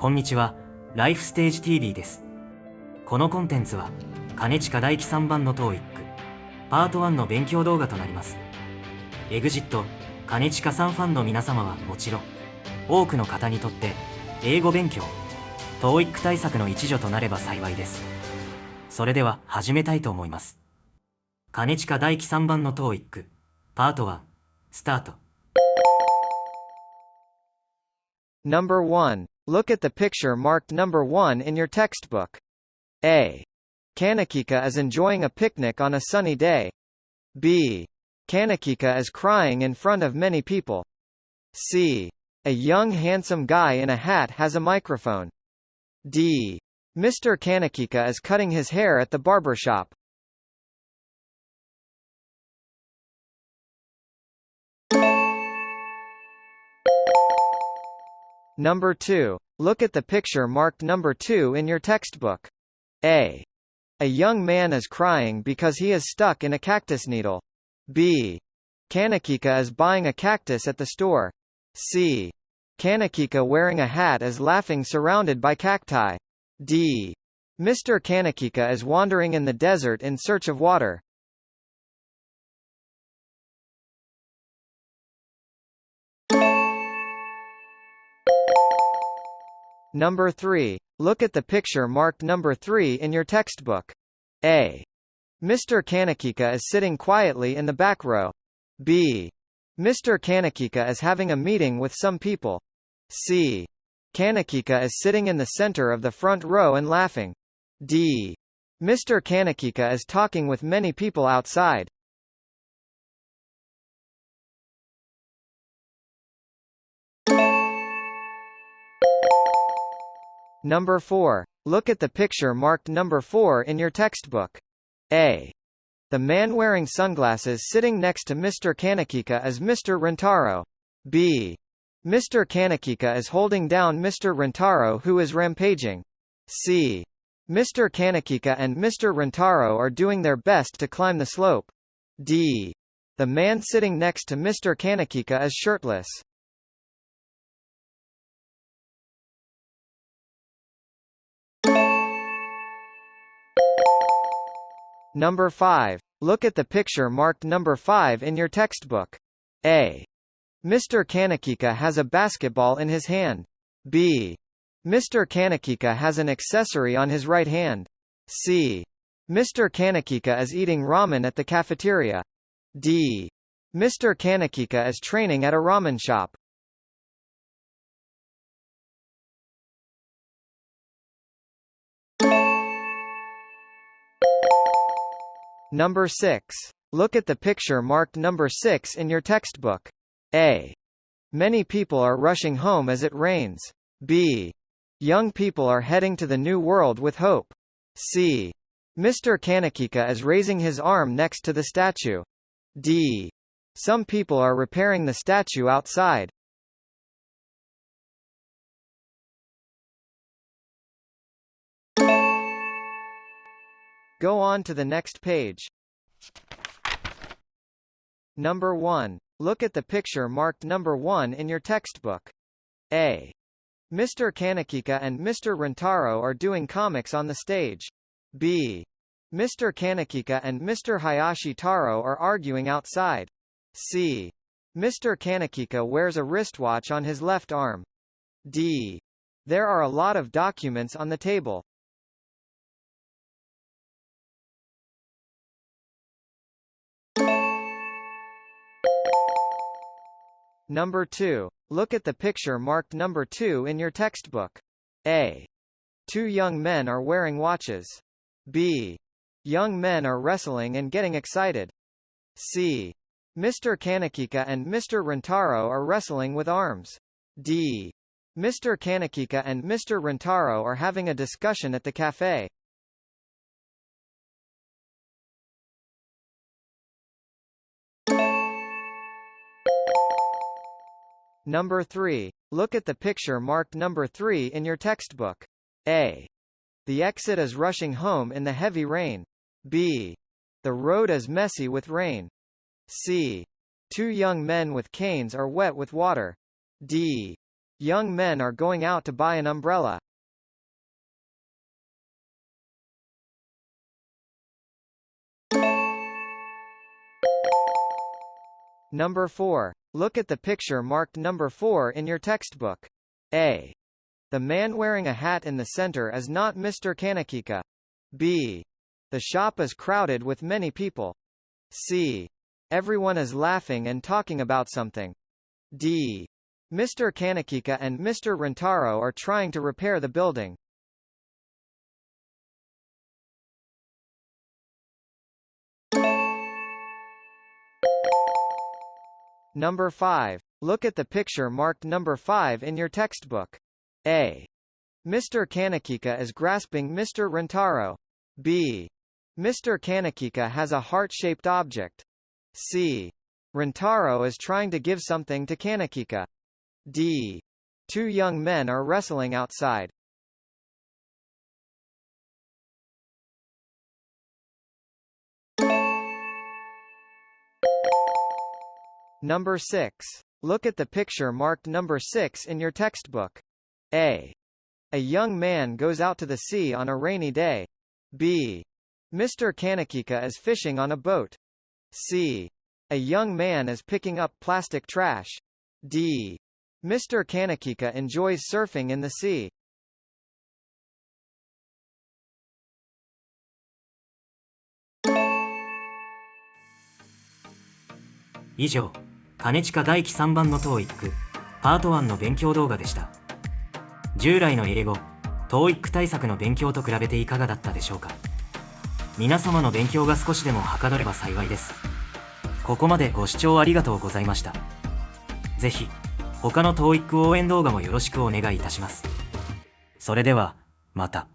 こんにちは、ライフステージ TV です。このコンテンツは、兼近大樹さん版の TOEIC、パート1の勉強動画となります。EXIT、兼近さんファンの皆様はもちろん、多くの方にとって、英語勉強、TOEIC 対策の一助となれば幸いです。それでは始めたいと思います。兼近大樹さん版の TOEIC、パート1、スタート。Number 1. Look at the picture marked number 1 in your textbook. A. Kanechika is enjoying a picnic on a sunny day. B. Kanechika is crying in front of many people. C. A young handsome guy in a hat has a microphone. D. Mr. Kanechika is cutting his hair at the barber shop. Number 2. Look at the picture marked number 2 in your textbook. A. A young man is crying because he is stuck in a cactus needle. B. Kanechika is buying a cactus at the store. C. Kanechika wearing a hat is laughing surrounded by cacti. D. Mr. Kanechika is wandering in the desert in search of water. Number 3. Look at the picture marked number 3 in your textbook. A. Mr. Kanechika is sitting quietly in the back row. B. Mr. Kanechika is having a meeting with some people. C. Kanechika is sitting in the center of the front row and laughing. D. Mr. Kanechika is talking with many people outside. Number 4. Look at the picture marked number 4 in your textbook. A. The man wearing sunglasses sitting next to Mr. Kanechika is Mr. Rentaro. B. Mr. Kanechika is holding down Mr. Rentaro who is rampaging. C. Mr. Kanechika and Mr. Rentaro are doing their best to climb the slope. D. The man sitting next to Mr. Kanechika is shirtless. Number 5. Look at the picture marked number 5 in your textbook. A. Mr. Kanechika has a basketball in his hand. B. Mr. Kanechika has an accessory on his right hand. C. Mr. Kanechika is eating ramen at the cafeteria. D. Mr. Kanechika is training at a ramen shop. Number 6. Look at the picture marked number 6 in your textbook. A. Many people are rushing home as it rains. B. Young people are heading to the new world with hope. C. Mr. Kanechika is raising his arm next to the statue. D. Some people are repairing the statue outside. Go on to the next page. Number 1. Look at the picture marked number 1 in your textbook. A. Mr. Kanechika and Mr. Rentaro are doing comics on the stage. B. Mr. Kanechika and Mr. Hayashi Taro are arguing outside. C. Mr. Kanechika wears a wristwatch on his left arm. D. There are a lot of documents on the table. Number 2. Look at the picture marked number 2 in your textbook. A. Two young men are wearing watches. B. Young men are wrestling and getting excited. C. Mr. Kanechika and Mr. Rentaro are wrestling with arms. D. Mr. Kanechika and Mr. Rentaro are having a discussion at the cafe. Number 3. Look at the picture marked number 3 in your textbook. A. The exit is rushing home in the heavy rain. B. The road is messy with rain. C. Two young men with canes are wet with water. D. young men are going out to buy an umbrella. Number 4. Look at the picture marked number 4 in your textbook. A. The man wearing a hat in the center is not Mr. Kanechika. B. The shop is crowded with many people. C. Everyone is laughing and talking about something. D. Mr. Kanechika and Mr. Rentaro are trying to repair the building. Number 5. Look at the picture marked number 5 in your textbook. A. Mr. Kanechika is grasping Mr. Rentaro. B. Mr. Kanechika has a heart-shaped object. C. Rentaro is trying to give something to Kanechika. D. Two young men are wrestling outside. Number 6. Look at the picture marked number 6 in your textbook. A. A young man goes out to the sea on a rainy day. B. Mr. Kanechika is fishing on a boat. C. A young man is picking up plastic trash. D. Mr. Kanechika enjoys surfing in the sea. 以上、兼近大樹さん版の TOEIC パート1の勉強動画でした。従来の英語 TOEIC 対策の勉強と比べていかがだったでしょうか。皆様の勉強が少しでもはかどれば幸いです。ここまでご視聴ありがとうございました。ぜひ他の TOEIC 応援動画もよろしくお願いいたします。それではまた。